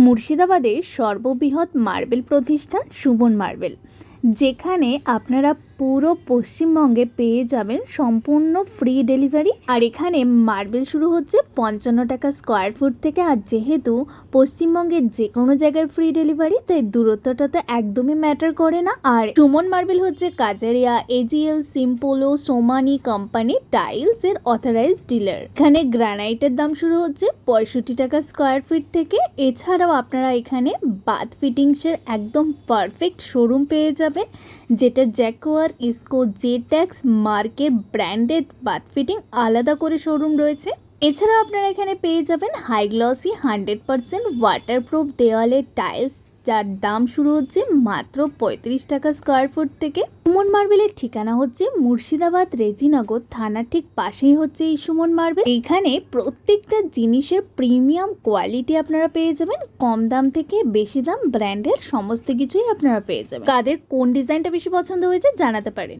মুর্শিদাবাদের সর্ববৃহৎ মার্বেল প্রতিষ্ঠান সুমন মার্বেল, যেখানে আপনারা পুরো পশ্চিমবঙ্গে পেয়ে যাবেন সম্পূর্ণ ফ্রি ডেলিভারি। আর এখানে মার্বেল শুরু হচ্ছে 55 টাকা স্কোয়ার ফুট থেকে। আর যেহেতু পশ্চিমবঙ্গের যে কোনো জায়গায় ফ্রি ডেলিভারি, তাই দূরত্বটা তো একদমই ম্যাটার করে না। আর সুমন মার্বেল হচ্ছে Kajaria, AGL, Simpolo, Somany company tiles এর অথরাইজড ডিলার। এখানে গ্রানাইটের দাম শুরু হচ্ছে 65 টাকা স্কোয়ার ফিট থেকে। এছাড়াও আপনারা এখানে বাথ ফিটিংসের একদম পারফেক্ট শোরুম পেয়ে যাবেন, যেটা জ্যাকোয়ার, ইস্কো, জেট্যাক্স মার্কের ব্র্যান্ডেড বাথ ফিটিং আলাদা করে শোরুম রয়েছে। এছাড়াও আপনারা এখানে পেয়ে যাবেন হাই গ্লসি 100% ওয়াটারপ্রুফ দেওয়ালের টাইলস, যার দাম শুরু হচ্ছে মাত্র 35 টাকা স্কোয়ার ফুট থেকে। সুমন মার্বেলের ঠিকানা হচ্ছে মুর্শিদাবাদ রেজিনগর থানার ঠিক পাশেই হচ্ছে এই সুমন মার্বেল। এইখানে প্রত্যেকটা জিনিসের প্রিমিয়াম কোয়ালিটি আপনারা পেয়ে যাবেন, কম দাম থেকে বেশি দাম ব্র্যান্ডের সমস্ত কিছুই আপনারা পেয়ে যাবেন। কাদের কোন ডিজাইনটা বেশি পছন্দ হয়েছে জানাতে পারেন।